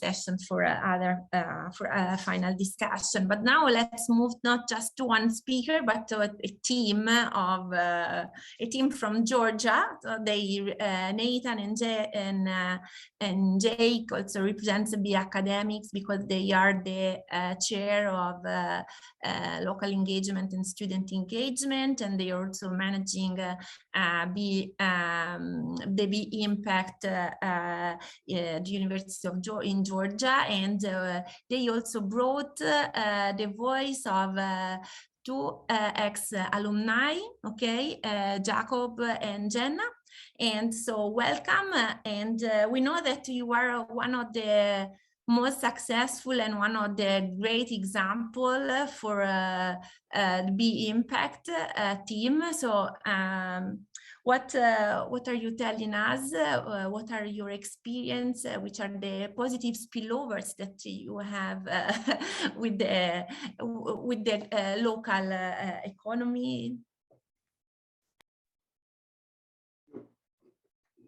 session for a final discussion. But now let's move not just to one speaker, but to a team from Georgia. So they, Nathan and Jake also represents the academics because they are the chair of local engagement and student engagement, and they are also managing the B Impact the University of in Georgia, and they also brought the voice of two ex-alumni, okay, Jacob and Jenna. And so welcome, and we know that you are one of the most successful and one of the great example for the B Impact team. So what are you telling us? What are your experience? Which are the positive spillovers that you have with the local economy?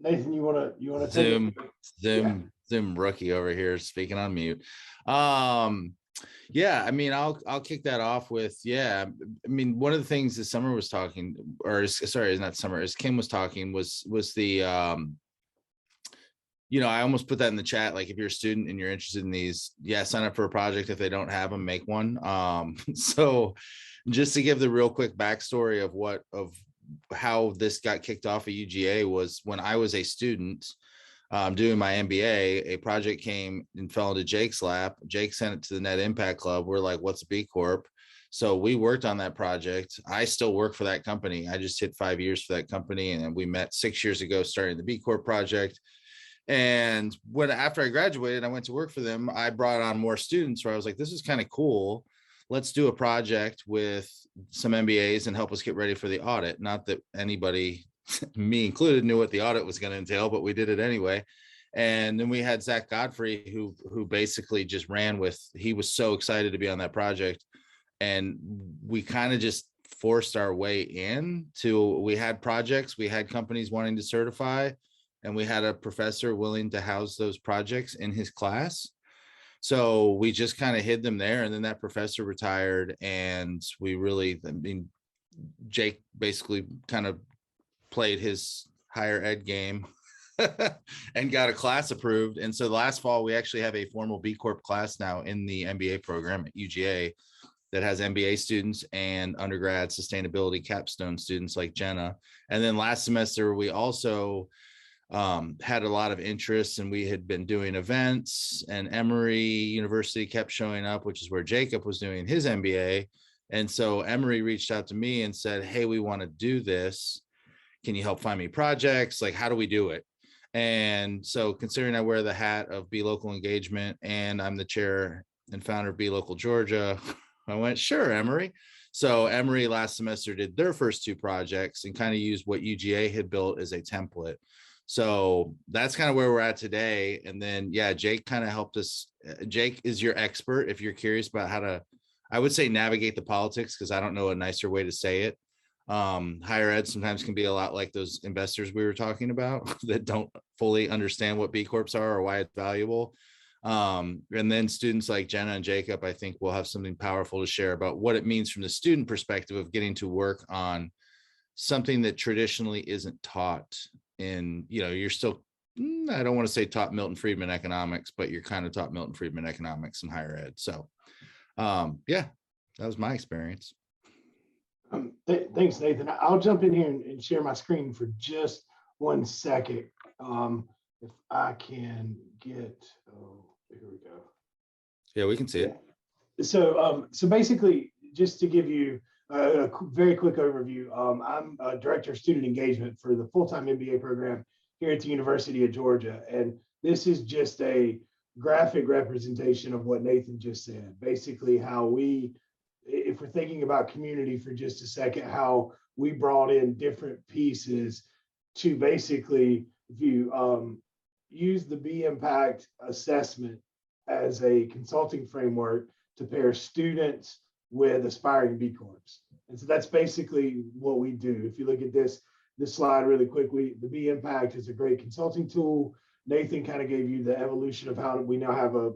Nathan, you want to Zoom rookie over here speaking on mute. Yeah, I mean, I'll kick that off with, yeah, I mean, one of the things that Summer was talking, or sorry, not Summer, as Kim was talking, was the you know, I almost put that in the chat, like if you're a student and you're interested in these, yeah, sign up for a project. If they don't have them, make one. So just to give the real quick backstory of how this got kicked off at UGA was when I was a student doing my MBA, a project came and fell into Jake's lap. Jake sent it to the Net Impact Club. We're like, what's a B Corp? So we worked on that project. I still work for that company. I just hit 5 years for that company. And we met 6 years ago, starting the B Corp project. And after I graduated, I went to work for them. I brought on more students where I was like, this is kind of cool. Let's do a project with some MBAs and help us get ready for the audit. Not that anybody, me included, knew what the audit was going to entail, but we did it anyway. And then we had Zach Godfrey, who basically just ran with, he was so excited to be on that project. And we kind of just forced our way in to, we had projects, we had companies wanting to certify, and we had a professor willing to house those projects in his class. So we just kind of hid them there. And then that professor retired, and we really, I mean, Jake basically kind of played his higher ed game and got a class approved. And so last fall, we actually have a formal B Corp class now in the MBA program at UGA that has MBA students and undergrad sustainability capstone students like Jenna. And then last semester, we also had a lot of interest, and we had been doing events, and Emory University kept showing up, which is where Jacob was doing his MBA. And so Emory reached out to me and said, hey, we want to do this. Can you help find me projects? Like, how do we do it? And so considering I wear the hat of B Local Engagement and I'm the chair and founder of B Local Georgia, I went, sure, Emory. So Emory last semester did their first two projects and kind of used what UGA had built as a template. So that's kind of where we're at today. And then, yeah, Jake kind of helped us. Jake is your expert if you're curious about how to, I would say, navigate the politics, because I don't know a nicer way to say it. Higher ed sometimes can be a lot like those investors we were talking about that don't fully understand what B Corps are or why it's valuable. And then students like Jenna and Jacob, I think, will have something powerful to share about what it means from the student perspective of getting to work on something that traditionally isn't taught in, you know, you're still, I don't want to say taught Milton Friedman economics, but you're kind of taught Milton Friedman economics in higher ed. So yeah, that was my experience. Thanks, Nathan. I'll jump in here and share my screen for just 1 second. If I can get, oh, here we go. Yeah, we can see it. So basically, just to give you a very quick overview, I'm a director of student engagement for the full-time MBA program here at the University of Georgia. And this is just a graphic representation of what Nathan just said. Basically, how we, if we're thinking about community for just a second, how we brought in different pieces to basically, if you use the B Impact assessment as a consulting framework to pair students with aspiring B Corps. And so that's basically what we do. If you look at this slide really quickly, the B Impact is a great consulting tool Nathan kind of gave you the evolution of how we now have a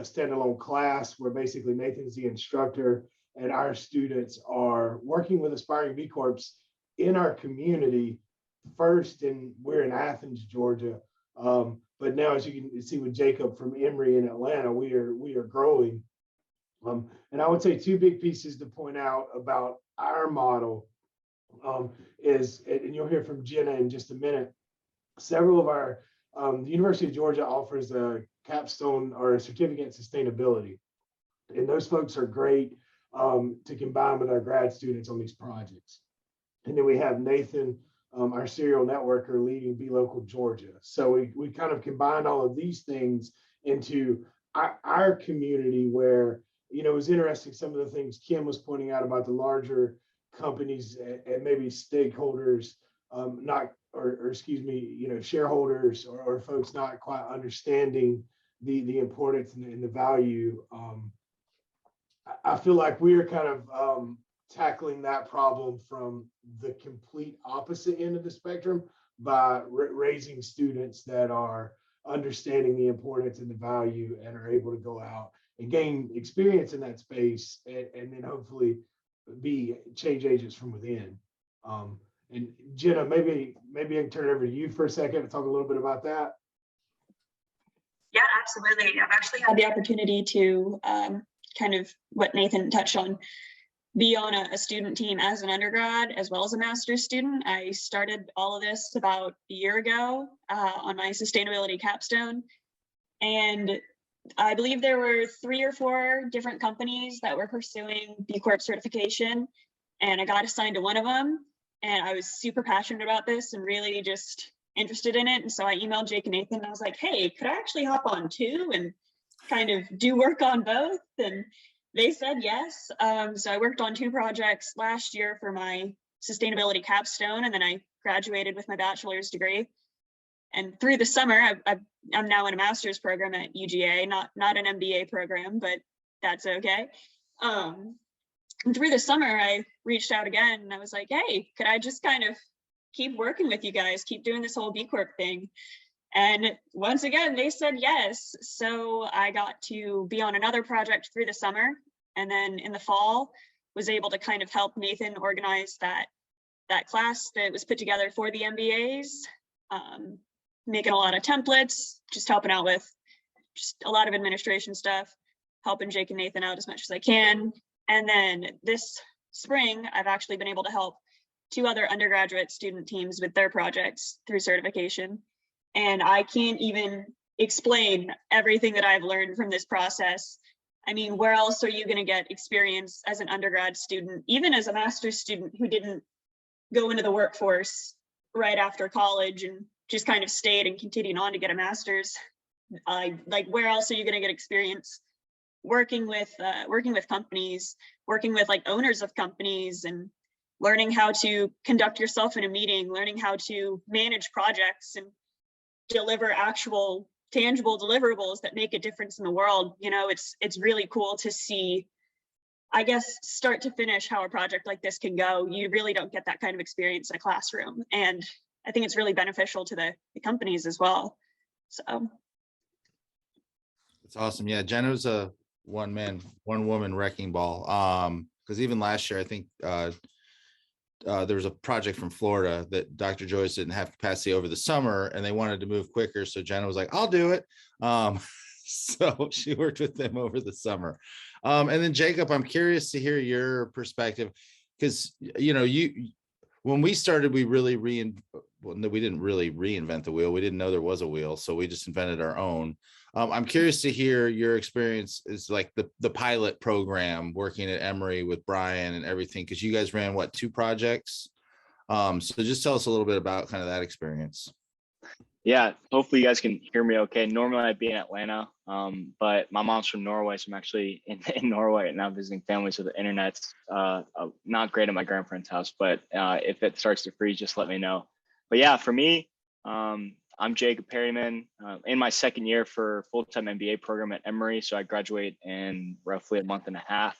standalone class where basically Nathan's the instructor and our students are working with aspiring B Corps in our community first, and we're in Athens, Georgia. But now, as you can see with Jacob from Emory in Atlanta, we are growing. And I would say two big pieces to point out about our model is, and you'll hear from Jenna in just a minute, several of our, the University of Georgia offers a capstone or a certificate in sustainability. And those folks are great to combine with our grad students on these projects. And then we have Nathan, our serial networker, leading Be Local Georgia. So we kind of combined all of these things into our community where, you know, it was interesting, some of the things Kim was pointing out about the larger companies and maybe stakeholders, or excuse me, you know, shareholders or folks not quite understanding the importance and the value. I feel like we're kind of tackling that problem from the complete opposite end of the spectrum by raising students that are understanding the importance and the value and are able to go out and gain experience in that space and then hopefully be change agents from within. And Jenna, maybe I can turn it over to you for a second to talk a little bit about that. Yeah, absolutely. I've actually had the opportunity to kind of what Nathan touched on, be on a student team as an undergrad as well as a master's student. I started all of this about a year ago on my sustainability capstone. And I believe there were 3 or 4 different companies that were pursuing B Corp certification. And I got assigned to one of them. And I was super passionate about this and really just interested in it. And so I emailed Jake and Nathan and I was like, hey, could I actually hop on too and kind of do work on both? And they said yes. So I worked on 2 projects last year for my sustainability capstone, and then I graduated with my bachelor's degree. And through the summer, I'm now in a master's program at UGA, not an MBA program, but that's okay. And through the summer, I reached out again and I was like, hey, could I just kind of keep working with you guys, keep doing this whole B Corp thing? And once again, they said yes. So I got to be on another project through the summer. And then in the fall, was able to kind of help Nathan organize that class that was put together for the MBAs, making a lot of templates, just helping out with just a lot of administration stuff, helping Jake and Nathan out as much as I can. And then this spring, I've actually been able to help 2 other undergraduate student teams with their projects through certification. And I can't even explain everything that I've learned from this process. I mean, where else are you going to get experience as an undergrad student, even as a master's student who didn't go into the workforce right after college and just kind of stayed and continued on to get a master's? Like, where else are you going to get experience working with companies, working with like owners of companies, and learning how to conduct yourself in a meeting, learning how to manage projects and deliver actual tangible deliverables that make a difference in the world. You know, it's really cool to see, I guess, start to finish how a project like this can go. You really don't get that kind of experience in a classroom. And I think it's really beneficial to the companies as well. So. It's awesome. Yeah, Jenna's a one woman wrecking ball. Because even last year, I think there was a project from Florida that Dr. Joyce didn't have capacity over the summer and they wanted to move quicker. So Jenna was like, I'll do it. So she worked with them over the summer. And then Jacob, I'm curious to hear your perspective, because, you know, when we started, we didn't really reinvent the wheel. We didn't know there was a wheel. So we just invented our own. I'm curious to hear your experience is like the pilot program working at Emory with Brian and everything, because you guys ran what, 2 projects? So just tell us a little bit about kind of that experience. Yeah, hopefully you guys can hear me okay. Normally I'd be in Atlanta, but my mom's from Norway, so I'm actually in Norway and now visiting family, so the internet's not great at my grandparents' house, but if it starts to freeze, just let me know. But yeah, for me, I'm Jacob Perryman, in my 2nd year for full-time MBA program at Emory, so I graduate in roughly a month and a half.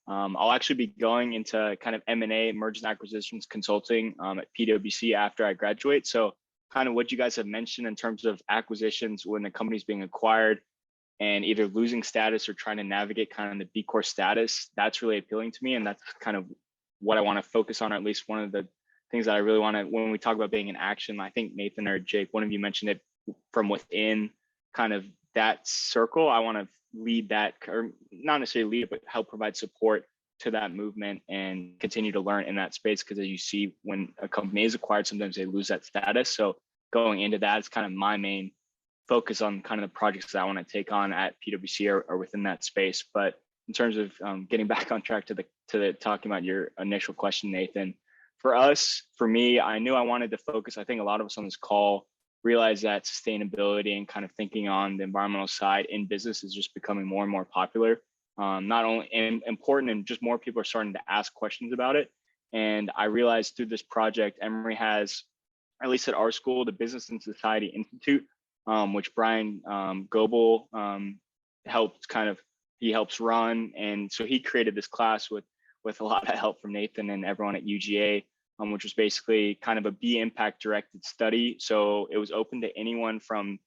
I'll actually be going into kind of M&A, mergers and acquisitions consulting at PwC after I graduate. So kind of what you guys have mentioned in terms of acquisitions when the company's being acquired and either losing status or trying to navigate kind of the B Corp status. That's really appealing to me. And that's kind of what I want to focus on, or at least one of the things that I really want to, when we talk about being in action. I think Nathan or Jake, one of you mentioned it, from within kind of that circle. I want to lead that, or not necessarily lead it, but help provide support to that movement and continue to learn in that space. Because as you see, when a company is acquired, sometimes they lose that status. So going into that is kind of my main focus on kind of the projects that I want to take on at PwC or within that space. But in terms of getting back on track to the talking about your initial question, Nathan, for me, I knew I wanted to focus. I think a lot of us on this call realize that sustainability and kind of thinking on the environmental side in business is just becoming more and more popular. Not only important, and just more people are starting to ask questions about it. And I realized through this project, Emory has, at least at our school, the Business and Society Institute, which Brian Goebel he helps run. And so he created this class with a lot of help from Nathan and everyone at UGA, which was basically kind of a B impact directed study. So it was open to anyone from,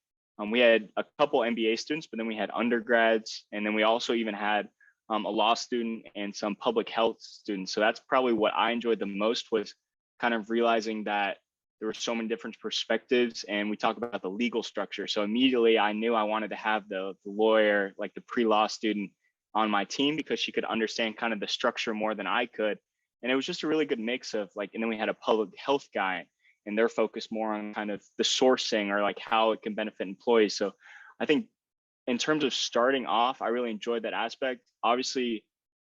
we had a couple MBA students, but then we had undergrads. And then we also even had a law student and some public health students. So that's probably what I enjoyed the most, was kind of realizing that there were so many different perspectives, and we talk about the legal structure. So immediately I knew I wanted to have the lawyer, like the pre-law student, on my team, because she could understand kind of the structure more than I could. And it was just a really good mix of like, and then we had a public health guy, and they're focused more on kind of the sourcing or like how it can benefit employees. So I think in terms of starting off, I really enjoyed that aspect. Obviously,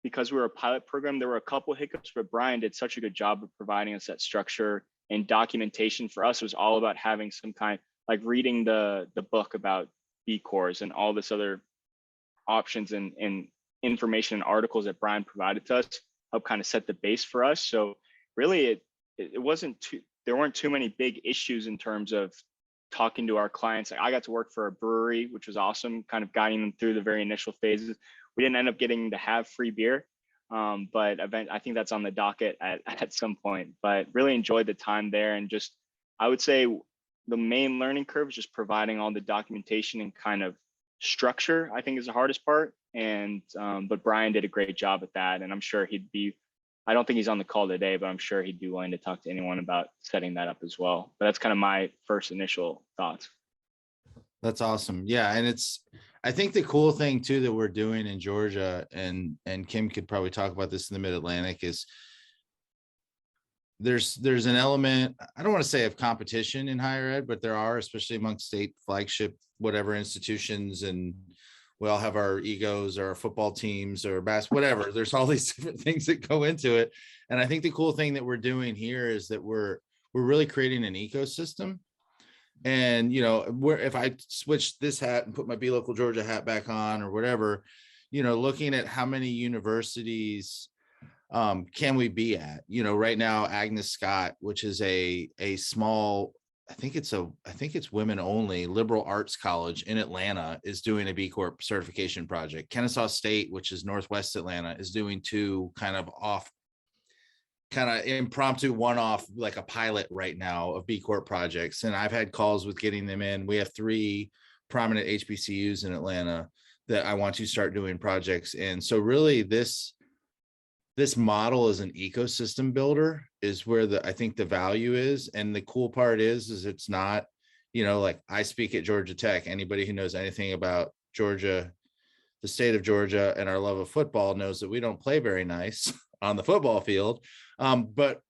because we were a pilot program, there were a couple of hiccups, but Brian did such a good job of providing us that structure and documentation. For us, it was all about having some kind, like reading the book about B Corps and all this other options and information and articles that Brian provided to us help kind of set the base for us. So really it wasn't there weren't too many big issues in terms of talking to our clients. I got to work for a brewery, which was awesome, kind of guiding them through the very initial phases. We didn't end up getting to have free beer, but I think that's on the docket at some point. But really enjoyed the time there, and just, I would say the main learning curve is just providing all the documentation and kind of structure, I think, is the hardest part. And but Brian did a great job at that, and I'm sure I don't think he's on the call today, but I'm sure he'd be willing to talk to anyone about setting that up as well. But that's kind of my first initial thoughts. That's awesome. Yeah. And I think the cool thing too that we're doing in Georgia, and Kim could probably talk about this in the Mid-Atlantic, is there's an element, I don't want to say of competition in higher ed, but there are, especially among state flagship, whatever institutions, and we all have our egos or our football teams or whatever. There's all these different things that go into it. And I think the cool thing that we're doing here is that we're really creating an ecosystem. And, if I switch this hat and put my Be Local Georgia hat back on or whatever, looking at how many universities can we be at, right now, Agnes Scott, which is a small, I think it's women only liberal arts college in Atlanta, is doing a B Corp certification project. Kennesaw State, which is Northwest Atlanta, is doing two kind of impromptu one-off, like a pilot right now of B Corp projects. And I've had calls with getting them in. We have 3 prominent HBCUs in Atlanta that I want to start doing projects in. So really this model as an ecosystem builder is where I think the value is. And the cool part is it's not, like I speak at Georgia Tech. Anybody who knows anything about Georgia, the state of Georgia, and our love of football knows that we don't play very nice on the football field. But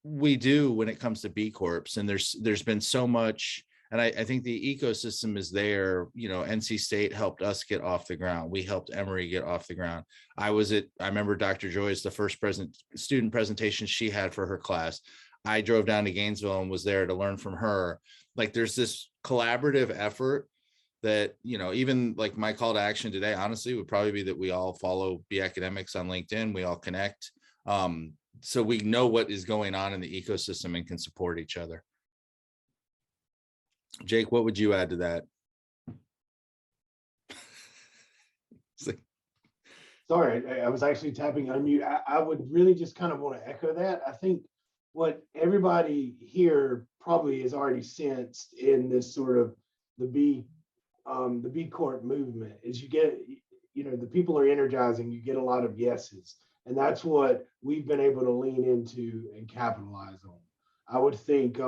we do when it comes to B Corps. And there's been so much, and I think the ecosystem is there. NC State helped us get off the ground. We helped Emory get off the ground. I remember Dr. Joy's, the first student presentation she had for her class. I drove down to Gainesville and was there to learn from her. Like, there's this collaborative effort that, even like my call to action today, honestly, would probably be that we all follow B Academics on LinkedIn. We all connect. So we know what is going on in the ecosystem and can support each other. Jake, what would you add to that? Sorry, I was actually tapping unmute. I would really just kind of want to echo that. I think what everybody here probably is already sensed in this sort of the B Corp movement is you get, the people are energizing, you get a lot of yeses. And that's what we've been able to lean into and capitalize on. I would think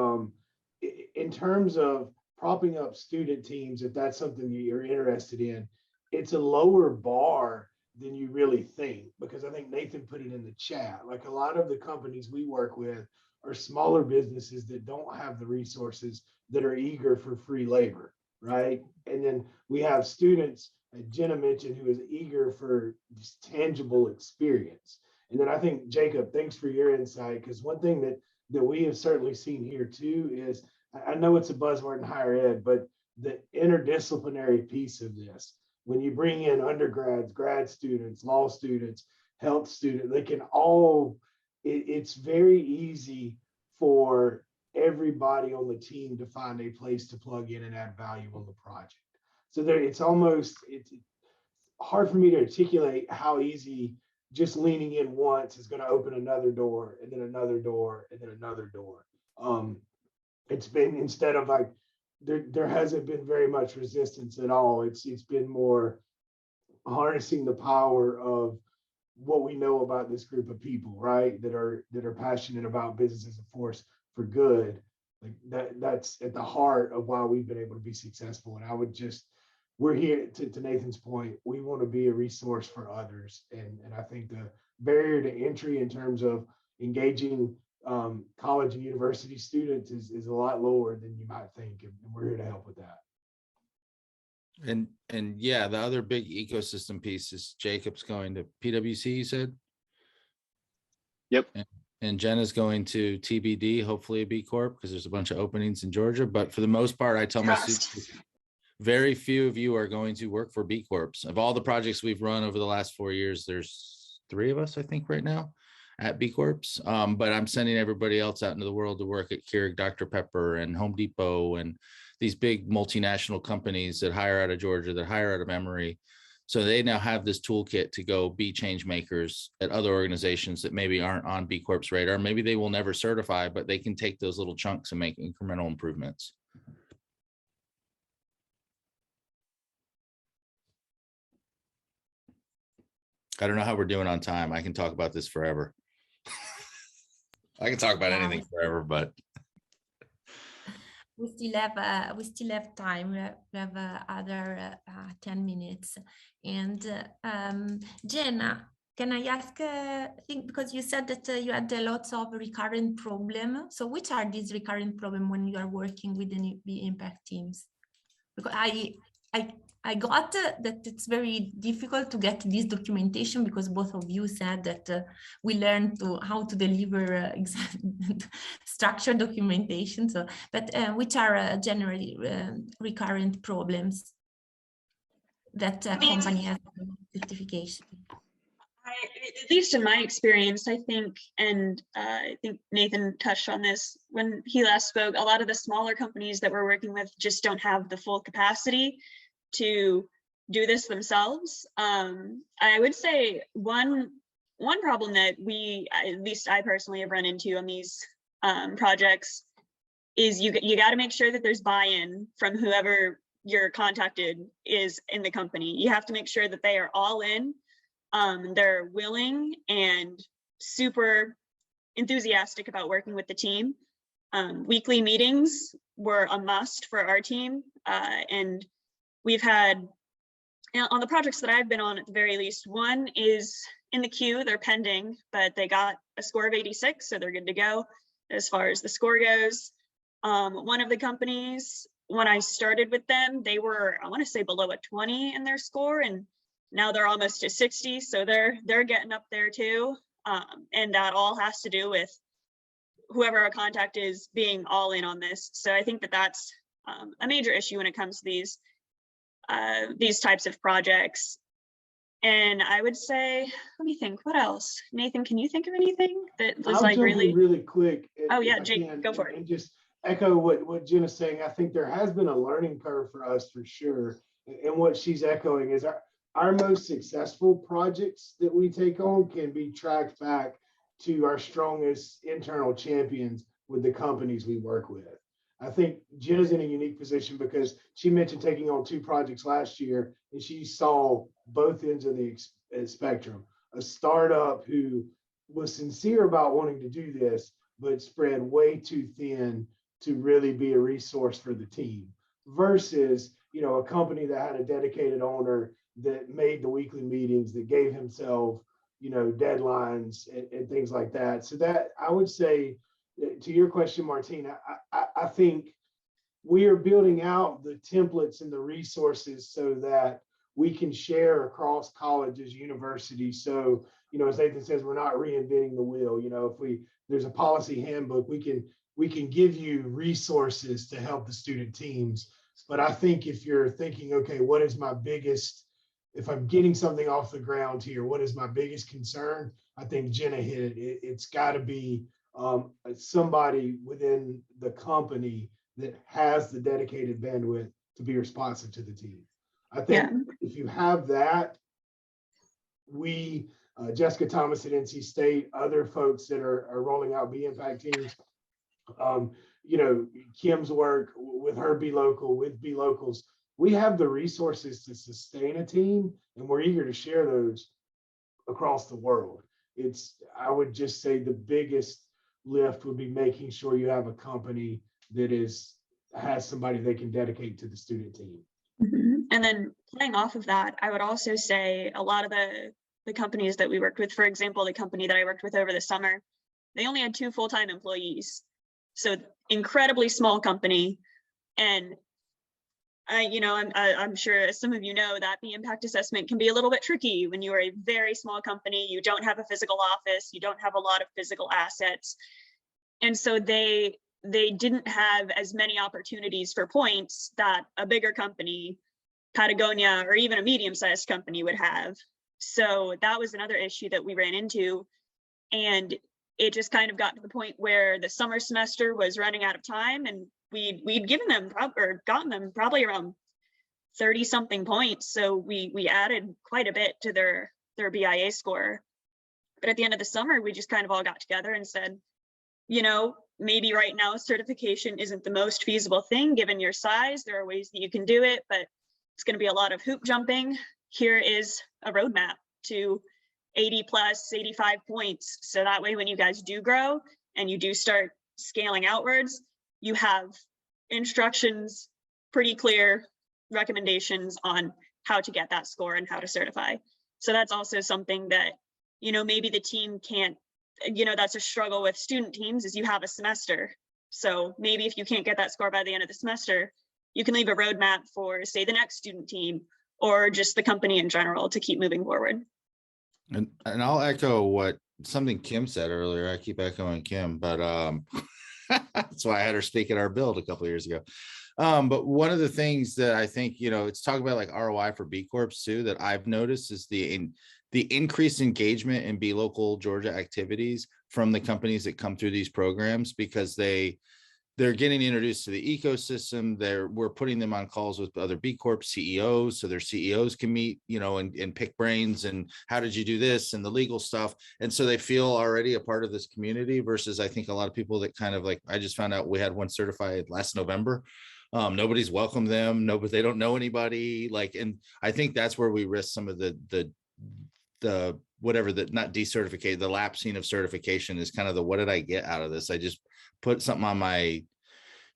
in terms of propping up student teams, if that's something that you're interested in, it's a lower bar than you really think, because I think Nathan put it in the chat. Like a lot of the companies we work with are smaller businesses that don't have the resources, that are eager for free labor, right? And then we have students, Jenna mentioned, who is eager for just tangible experience. And then I think, Jacob, thanks for your insight, because one thing that we have certainly seen here too is, I know it's a buzzword in higher ed, but the interdisciplinary piece of this, when you bring in undergrads, grad students, law students, health students, they can all, it's very easy for everybody on the team to find a place to plug in and add value on the project. So there, it's hard for me to articulate how easy just leaning in once is going to open another door, and then another door, and then another door. It's been, instead of like, there hasn't been very much resistance at all. It's been more harnessing the power of what we know about this group of people, right? That are passionate about business as a force for good. Like that's at the heart of why we've been able to be successful. And I would just, we're here to Nathan's point, we want to be a resource for others. And I think the barrier to entry in terms of engaging college and university students is a lot lower than you might think. And we're here to help with that. And yeah, the other big ecosystem piece is Jacob's going to PwC, you said? Yep. And Jenna's going to TBD, hopefully a B Corp, because there's a bunch of openings in Georgia. But for the most part, I tell my students, very few of you are going to work for B Corps. Of all the projects we've run over the last 4 years, there's 3 of us, I think, right now at B Corps. But I'm sending everybody else out into the world to work at Keurig Dr. Pepper and Home Depot and these big multinational companies that hire out of Georgia, that hire out of Emory. So they now have this toolkit to go be change makers at other organizations that maybe aren't on B Corp's radar. Maybe they will never certify, but they can take those little chunks and make incremental improvements. I don't know how we're doing on time. I can talk about this forever. I can talk about anything forever, but we still have time. We have other 10 minutes. And Jenna, can I ask, because you said that you had lots of recurrent problems. So which are these recurrent problems when you are working with the impact teams? Because I got that it's very difficult to get this documentation, because both of you said that we learned how to deliver structured documentation. So, but which are generally recurrent problems that a company has certification? At least in my experience, I think, and I think Nathan touched on this when he last spoke, a lot of the smaller companies that we're working with just don't have the full capacity to do this themselves. I would say one problem that at least I personally have run into on these projects is you got to make sure that there's buy-in from whoever you're contacted is in the company. You have to make sure that they are all in. They're willing and super enthusiastic about working with the team. Weekly meetings were a must for our team, and we've had, on the projects that I've been on at the very least, one is in the queue, they're pending, but they got a score of 86, so they're good to go as far as the score goes. One of the companies, when I started with them, they were, I want to say, below a 20 in their score, and now they're almost to 60, so they're getting up there too. And that all has to do with whoever our contact is being all in on this. So I think that that's a major issue when it comes to these types of projects. And I would say, let me think, what else? Nathan, can you think of anything that was like really quick? Oh yeah, Jake, go for it. And just echo what Jenna's saying. I think there has been a learning curve for us for sure. And what she's echoing is our most successful projects that we take on can be tracked back to our strongest internal champions with the companies we work with. I think Jenna's in a unique position because she mentioned taking on 2 projects last year, and she saw both ends of the spectrum. A startup who was sincere about wanting to do this, but spread way too thin to really be a resource for the team, versus, you know, a company that had a dedicated owner that made the weekly meetings, that gave himself, you know, deadlines and things like that. So that, I would say, to your question, Martina, I think we are building out the templates and the resources so that we can share across colleges, universities. So, you know, as Nathan says, we're not reinventing the wheel. You know, if there's a policy handbook, we can give you resources to help the student teams. But I think if you're thinking, okay, what is my biggest, if I'm getting something off the ground here, what is my biggest concern? I think Jenna hit it. It's got to be somebody within the company that has the dedicated bandwidth to be responsive to the team. I think if you have that, Jessica Thomas at NC State, other folks that are rolling out Be Impact teams, you know, Kim's work with her Be Local, with Be Locals, we have the resources to sustain a team, and we're eager to share those across the world. I would just say the biggest lift would be making sure you have a company that has somebody they can dedicate to the student team. And then playing off of that, I would also say a lot of the companies that we worked with, for example, the company that I worked with over the summer, they only had 2 full-time employees. So incredibly small company. And I'm sure, as some of you know, that the impact assessment can be a little bit tricky when you are a very small company. You don't have a physical office, you don't have a lot of physical assets. And so they didn't have as many opportunities for points that a bigger company, Patagonia, or even a medium-sized company would have. So that was another issue that we ran into. And it just kind of got to the point where the summer semester was running out of time, and we'd given them gotten them probably around 30 something points. So we added quite a bit to their BIA score. But at the end of the summer, we just kind of all got together and said, you know, maybe right now certification isn't the most feasible thing given your size. There are ways that you can do it, but it's going to be a lot of hoop jumping. Here is a roadmap to 80 plus 85 points. So that way, when you guys do grow and you do start scaling outwards, you have instructions, pretty clear recommendations on how to get that score and how to certify. So that's also something that, you know, maybe the team can't, you know, that's a struggle with student teams, is you have a semester. So maybe if you can't get that score by the end of the semester, you can leave a roadmap for, say, the next student team or just the company in general to keep moving forward. And I'll echo something Kim said earlier. I keep echoing Kim, but that's why I had her speak at our build a couple of years ago. But one of the things that I think, you know, it's talking about like ROI for B Corps too, that I've noticed is the increased engagement in Be Local Georgia activities from the companies that come through these programs, because they're getting introduced to the ecosystem. We're putting them on calls with other B Corp CEOs, so their CEOs can meet, you know, and pick brains and how did you do this and the legal stuff. And so they feel already a part of this community, versus I think a lot of people that kind of like, I just found out we had one certified last November. Nobody's welcomed them. They don't know anybody. Like, and I think that's where we risk some of the whatever, that not decertification, the lapsing of certification is kind of what did I get out of this? I just put something on my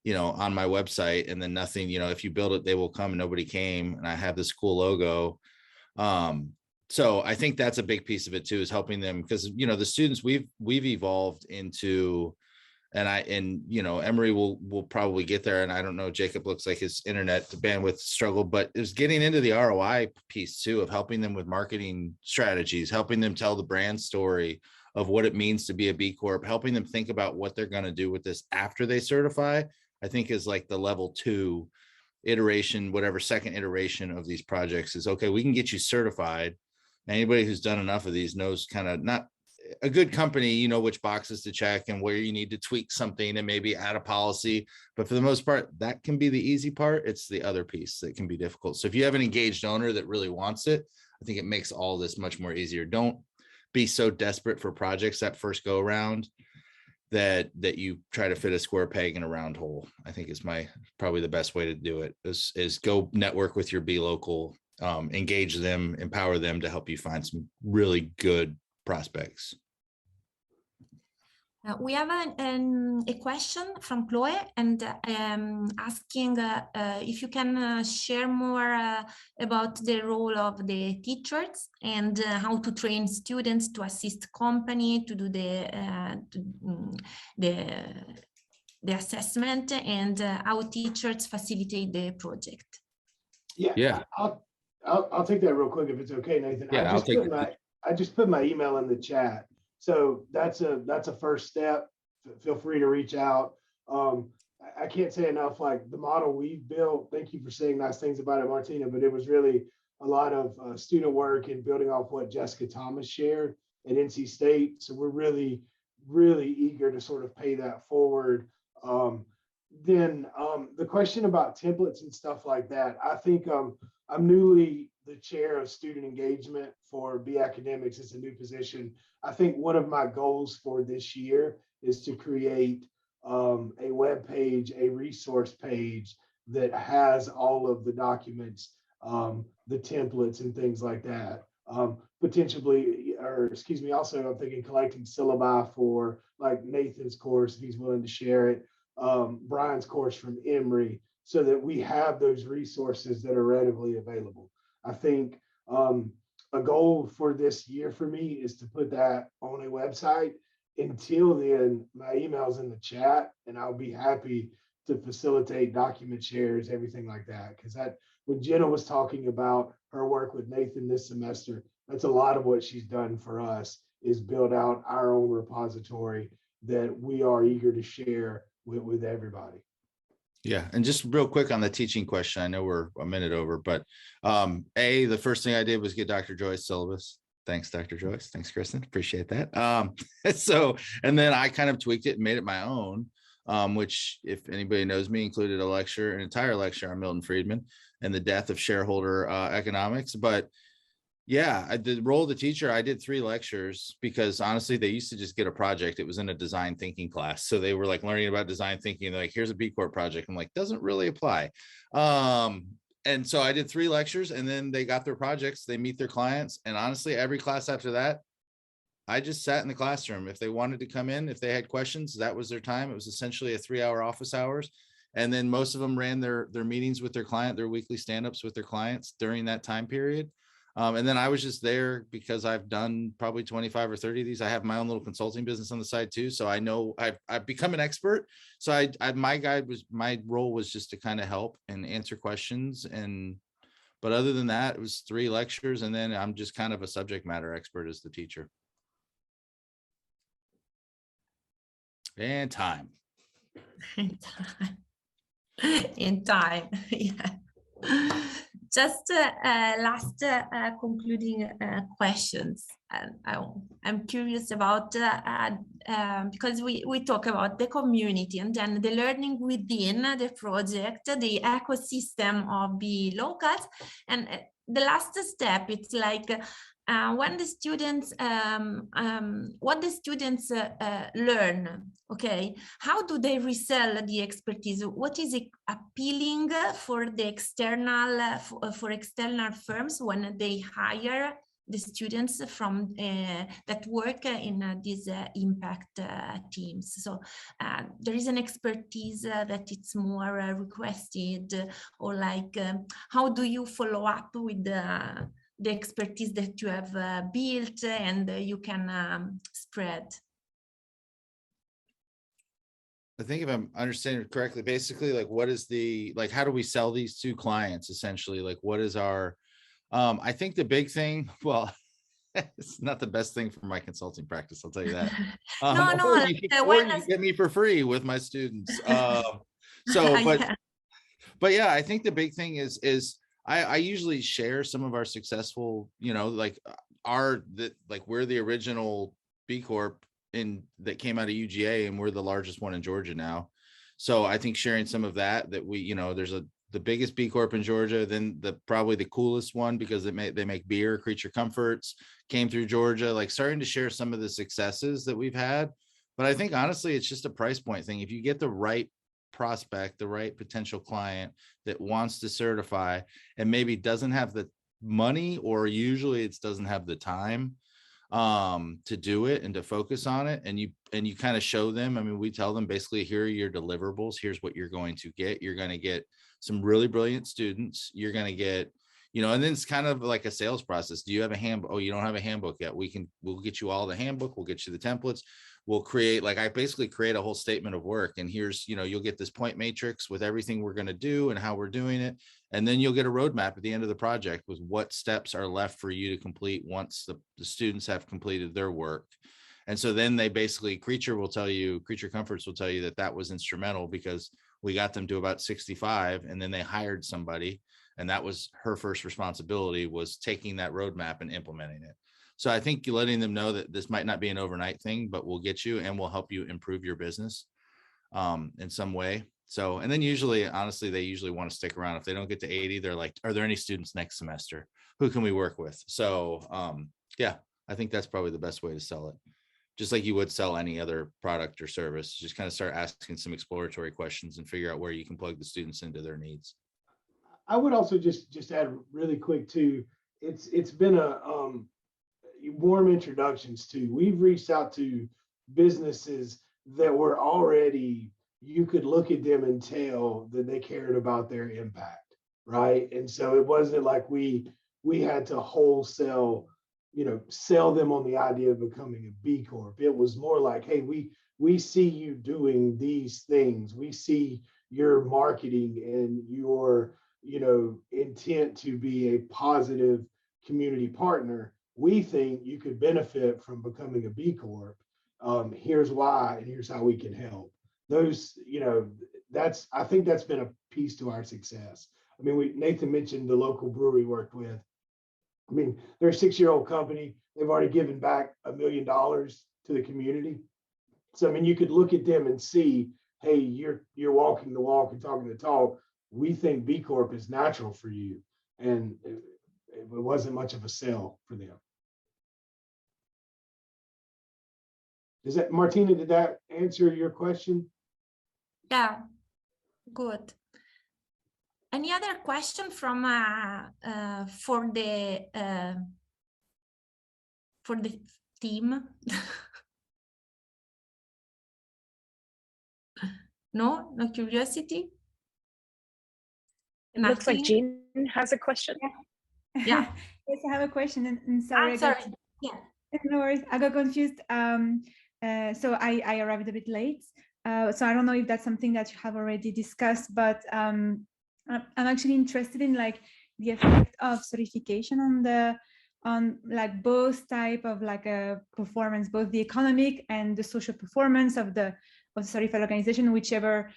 website and then nothing, you know, if you build it, they will come, and nobody came, and I have this cool logo. So I think that's a big piece of it too, is helping them, because, you know, the students we've evolved into, and you know, Emory will probably get there. And I don't know, Jacob looks like his internet bandwidth struggle, but it's getting into the ROI piece too, of helping them with marketing strategies, helping them tell the brand story of what it means to be a B Corp, helping them think about what they're going to do with this after they certify, I think is like the level 2 iteration, whatever second iteration of these projects is, okay, we can get you certified. Anybody who's done enough of these knows kind of, not a good company, you know, which boxes to check and where you need to tweak something and maybe add a policy. But for the most part, that can be the easy part. It's the other piece that can be difficult. So if you have an engaged owner that really wants it, I think it makes all this much more easier. Don't be so desperate for projects that first go around that you try to fit a square peg in a round hole. I think is probably the best way to do it is go network with your B local, engage them, empower them to help you find some really good prospects. We have a question from Chloe and asking if you can share more about the role of the teachers and how to train students to assist company to do the assessment and how teachers facilitate the project. Yeah. I'll take that real quick if it's okay, Nathan. Yeah, I just put my email in the chat. So that's a first step. Feel free to reach out. I can't say enough, like the model we've built, thank you for saying nice things about it, Martina, but it was really a lot of student work and building off what Jessica Thomas shared at NC State. So we're really, really eager to sort of pay that forward. Then the question about templates and stuff like that, I think I'm newly the chair of student engagement for B Academics. It's a new position. I think one of my goals for this year is to create a web page, a resource page that has all of the documents, the templates and things like that. Potentially, or excuse me, also I'm thinking collecting syllabi for like Nathan's course, if he's willing to share it, Brian's course from Emory, so that we have those resources that are readily available. I think a goal for this year for me is to put that on a website. Until then, my email's in the chat and I'll be happy to facilitate document shares, everything like that. Because when Jenna was talking about her work with Nathan this semester, that's a lot of what she's done for us, is build out our own repository that we are eager to share with everybody. Yeah. And just real quick on the teaching question, I know we're a minute over, but the first thing I did was get Dr. Joy's syllabus. Thanks, Dr. Joyce. Thanks, Kristen. Appreciate that. And then I kind of tweaked it and made it my own, which, if anybody knows me, included an entire lecture on Milton Friedman and the death of shareholder economics. But yeah, the role of the teacher, I did 3 lectures because honestly, they used to just get a project. It was in a design thinking class. So they were like learning about design thinking. They're like, here's a B Corp project. I'm like, doesn't really apply. And so I did 3 lectures and then they got their projects, they meet their clients. And honestly, every class after that, I just sat in the classroom. If they wanted to come in, if they had questions, that was their time. It was essentially a 3-hour office hours. And then most of them ran their meetings with their client, their weekly stand-ups with their clients during that time period. And then I was just there because I've done probably 25 or 30 of these. I have my own little consulting business on the side too. So I know I've become an expert. So my role was just to kind of help and answer questions. But other than that, it was 3 lectures. And then I'm just kind of a subject matter expert as the teacher. And time. In time, yeah. Just last concluding questions. I'm curious about, because we talk about the community and then the learning within the project, the ecosystem of the locals. And the last step, it's like when the students, what the students learn, okay, how do they resell the expertise? What is appealing for the external, for external firms when they hire the students from that work in these impact teams? So there is an expertise that it's more requested, or like how do you follow up with the expertise that you have built and you can spread? I think if I'm understanding it correctly, basically, like, what is how do we sell these to clients? Essentially, like, what is our, I think the big thing, well, it's not the best thing for my consulting practice, I'll tell you that. No, you get me for free with my students. But yeah, I think the big thing is I usually share some of our successful, like we're the original B Corp that came out of UGA, and we're the largest one in Georgia now. So I think sharing some of that we, there's the biggest B Corp in Georgia, then probably the coolest one because they make beer, Creature Comforts, came through Georgia, like starting to share some of the successes that we've had But I think honestly, it's just a price point thing. If you get the right prospect, the right potential client that wants to certify and maybe doesn't have the money, or usually it doesn't have the time to do it and to focus on it, and you kind of show them, I mean, we tell them basically, here are your deliverables, here's what you're going to get. You're going to get some really brilliant students, you're going to get, you know, and then it's kind of like a sales process. Do you have a handbook? Oh, you don't have a handbook yet. We'll get you all the handbook, we'll get you the templates, we'll create, like, I basically create a whole statement of work, and here's, you know, you'll get this point matrix with everything we're going to do and how we're doing it, and then you'll get a roadmap at the end of the project with what steps are left for you to complete once the students have completed their work. And so then they basically, Creature Comforts will tell you that that was instrumental, because we got them to about 65, and then they hired somebody, and that was her first responsibility, was taking that roadmap and implementing it. So I think letting them know that this might not be an overnight thing, but we'll get you and we'll help you improve your business in some way. So, and then usually, honestly, they usually want to stick around. If they don't get to 80, they're like, are there any students next semester? Who can we work with? So yeah, I think that's probably the best way to sell it. Just like you would sell any other product or service, just kind of start asking some exploratory questions and figure out where you can plug the students into their needs. I would also just add really quick too, it's been a warm introductions to. We've reached out to businesses that were already, you could look at them and tell that they cared about their impact, right? And so it wasn't like we had to wholesale, you know, sell them on the idea of becoming a B Corp. It was more like, hey, we see you doing these things. We see your marketing and your, you know, intent to be a positive community partner. We think you could benefit from becoming a B Corp. Here's why, and here's how we can help. Those, you know, I think that's been a piece to our success. I mean, Nathan mentioned the local brewery worked with. I mean, they're a 6-year-old company. They've already given back $1 million to the community. So, I mean, you could look at them and see, hey, you're walking the walk and talking the talk. We think B Corp is natural for you. And it wasn't much of a sell for them. Martina, did that answer your question? Yeah, good. Any other question from for the team? No curiosity. It looks like Jean has a question. Yeah. Yes, I have a question, and sorry. Yeah. No worries. I got confused. So I arrived a bit late. So I don't know if that's something that you have already discussed, but I'm actually interested in like the effect of certification on like both type of like a performance, both the economic and the social performance of the certified organization, whichever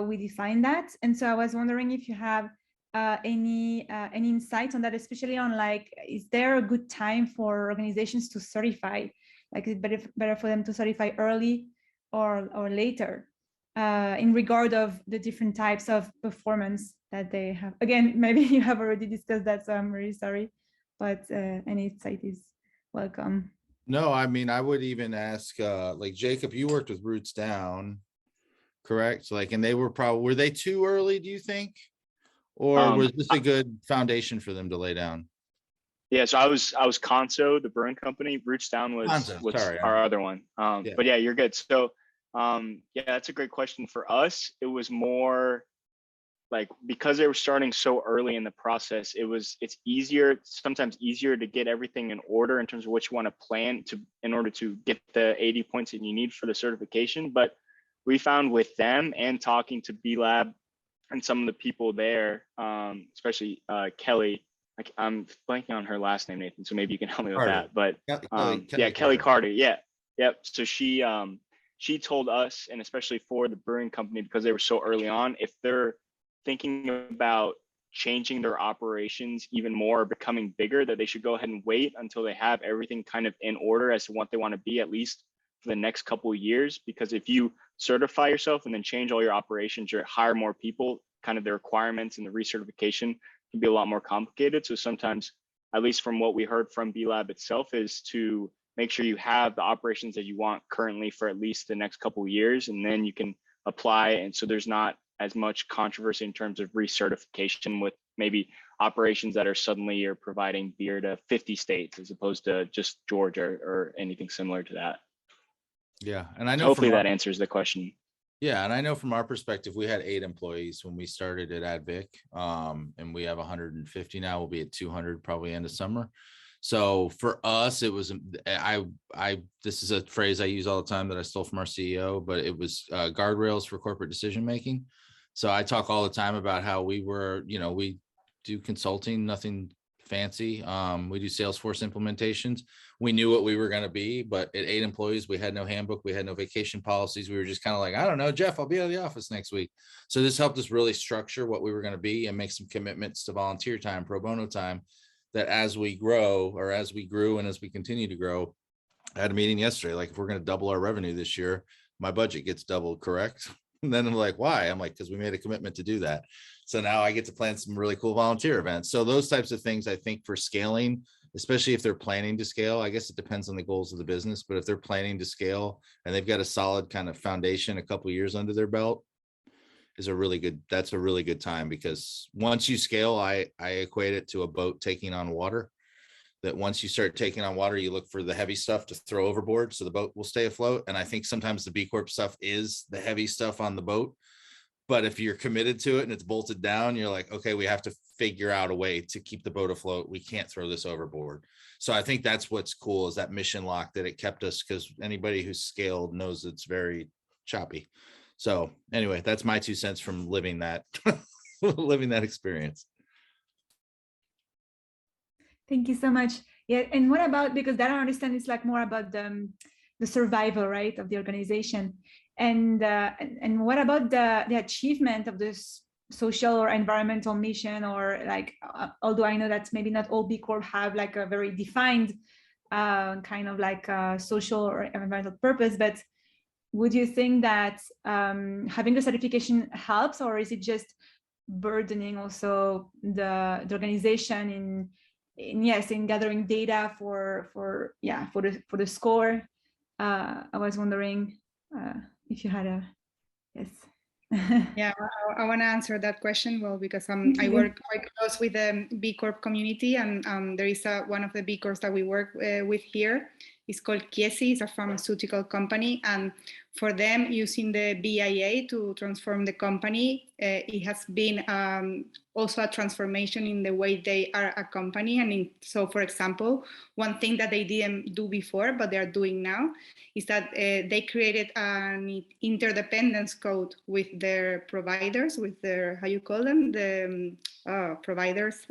we define that. And so I was wondering if you have any insight on that, especially on like, is there a good time for organizations to certify? Like, is it better for them to certify early or later in regard of the different types of performance that they have? Again, maybe you have already discussed that, so I'm really sorry, but any insight is welcome. No, I mean, I would even ask, like Jacob, you worked with Roots Down, correct? Like, and they were they too early, do you think? Or was this a good foundation for them to lay down? Yeah, so I was Conso, the brewing company. Roots Down was our other one. Yeah. But yeah, you're good. So yeah, that's a great question. For us, it was more like, because they were starting so early in the process, it's sometimes easier to get everything in order in terms of what you want to plan in order to get the 80 points that you need for the certification. But we found with them and talking to B Lab and some of the people there, especially Kelly, I'm blanking on her last name, Nathan, so maybe you can help me with that. But Kelly Carter. Yeah. Yep. So she told us, and especially for the brewing company, because they were so early on, if they're thinking about changing their operations even more, becoming bigger, that they should go ahead and wait until they have everything kind of in order as to what they want to be, at least for the next couple of years. Because if you certify yourself and then change all your operations, you hire more people, kind of the requirements and the recertification can be a lot more complicated. So sometimes, at least from what we heard from B Lab itself, is to make sure you have the operations that you want currently for at least the next couple of years, and then you can apply. And so there's not as much controversy in terms of recertification with maybe operations that are suddenly you're providing beer to 50 states as opposed to just Georgia or anything similar to that. Yeah, and I know hopefully that answers the question. Yeah, and I know from our perspective, we had 8 employees when we started at AdVic, and we have 150 now. We'll be at 200 probably end of summer. So for us, it was this is a phrase I use all the time that I stole from our CEO, but it was guardrails for corporate decision making. So I talk all the time about how we were, we do consulting, nothing fancy. We do Salesforce implementations. We knew what we were going to be, but at 8 employees, we had no handbook. We had no vacation policies. We were just kind of like, I don't know, Jeff, I'll be out of the office next week. So this helped us really structure what we were going to be and make some commitments to volunteer time, pro bono time, that as we grow, or as we grew and as we continue to grow. I had a meeting yesterday, like if we're going to double our revenue this year, my budget gets doubled, correct? And then I'm like, why? I'm like, because we made a commitment to do that. So now I get to plan some really cool volunteer events. So those types of things, I think for scaling, especially if they're planning to scale, I guess it depends on the goals of the business, but if they're planning to scale and they've got a solid kind of foundation, a couple of years under their belt, that's a really good time, because once you scale, I equate it to a boat taking on water. That once you start taking on water, you look for the heavy stuff to throw overboard so the boat will stay afloat. And I think sometimes the B Corp stuff is the heavy stuff on the boat. But if you're committed to it and it's bolted down, you're like, okay, we have to figure out a way to keep the boat afloat. We can't throw this overboard. So I think that's what's cool, is that mission lock that it kept us, because anybody who's scaled knows it's very choppy. So anyway, that's my 2 cents from living that, living that experience. Thank you so much. Yeah, and what about, because that I understand is like more about the survival, right, of the organization, and what about the achievement of this social or environmental mission, or like, although I know that maybe not all B Corp have like a very defined kind of like social or environmental purpose, but would you think that having the certification helps, or is it just burdening also the organization in gathering data for the score? I was wondering if you had a yes. Yeah, I want to answer that question, well, because I work quite close with the B Corp community, and there is one of the B Corps that we work with here. It's called Kiesi. It's a pharmaceutical company, and for them, using the BIA to transform the company, it has been also a transformation in the way they are a company. And so, for example, one thing that they didn't do before, but they are doing now, is that they created an interdependence code with their providers, with their, how you call them, the providers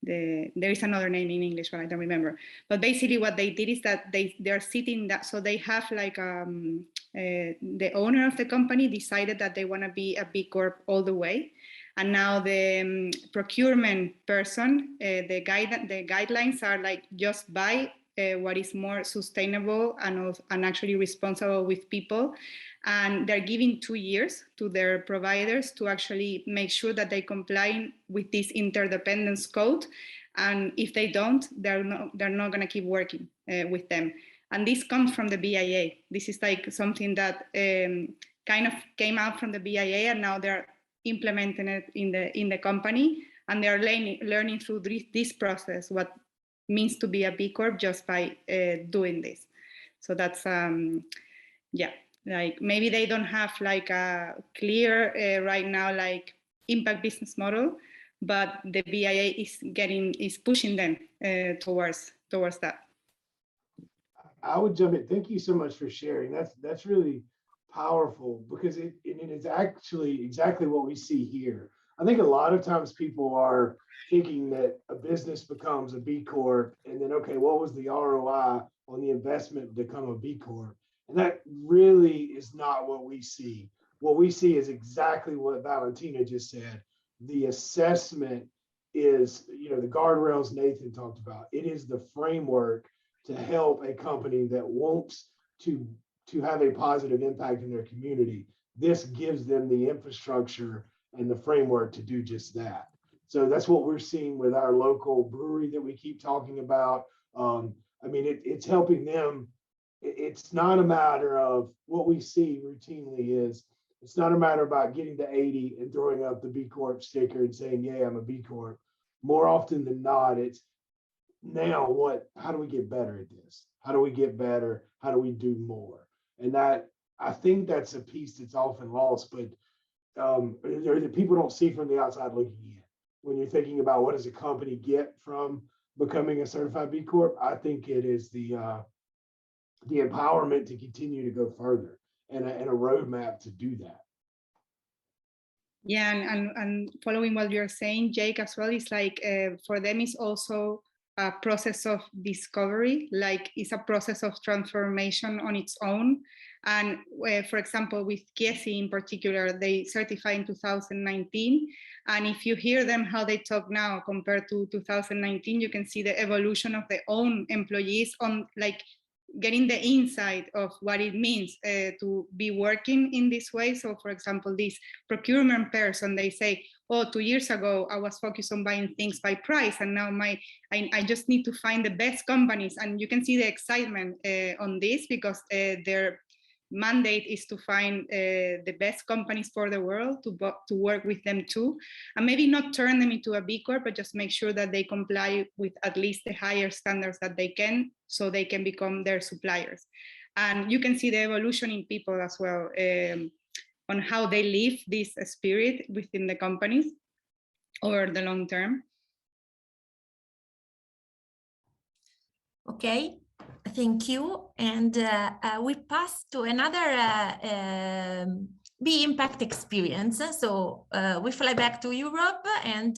there is another name in English, but I don't remember. But basically what they did is that they're sitting that, so they have like the owner of the company decided that they want to be a B Corp all the way. And now the procurement person, the guidelines are like, just buy what is more sustainable and actually responsible with people. And they're giving 2 years to their providers to actually make sure that they comply with this interdependence code. And if they don't, they're not going to keep working with them. And this comes from the BIA. This is like something that kind of came out from the BIA, and now they're implementing it in the company, and they're learning through this process what means to be a B Corp just by doing this. So that's like maybe they don't have like a clear right now like impact business model, but the BIA is pushing them towards that. I would jump in. Thank you so much for sharing. That's really powerful, because it is actually exactly what we see here. I think a lot of times people are thinking that a business becomes a B Corp, and then, okay, what was the ROI on the investment to become a B Corp? And that really is not what we see. What we see is exactly what Valentina just said. The assessment is, the guardrails Nathan talked about. It is the framework to help a company that wants to have a positive impact in their community. This gives them the infrastructure and the framework to do just that. So that's what we're seeing with our local brewery that we keep talking about. I mean, it's helping them. It's not a matter of what we see routinely is, it's not a matter about getting to 80 and throwing up the B Corp sticker and saying, yeah, I'm a B Corp. More often than not, it's now how do we get better at this? How do we get better? How do we do more? And that, I think that's a piece that's often lost, but that people don't see from the outside looking in. When you're thinking about what does a company get from becoming a certified B Corp, I think it is the empowerment to continue to go further and a roadmap to do that. Yeah, and following what you're saying, Jake, as well, is like for them it's also a process of discovery, like it's a process of transformation on its own. And for example, with Kiesi in particular, they certified in 2019. And if you hear them, how they talk now compared to 2019, you can see the evolution of their own employees on like getting the insight of what it means to be working in this way. So for example, this procurement person, they say, oh, 2 years ago, I was focused on buying things by price. And now I just need to find the best companies. And you can see the excitement on this because their mandate is to find the best companies for the world to work with them too, and maybe not turn them into a B Corp, but just make sure that they comply with at least the higher standards that they can, so they can become their suppliers. And you can see the evolution in people as well, on how they live this spirit within the companies over the long term. Okay. Thank you. And we pass to another B Impact experience. So we fly back to Europe and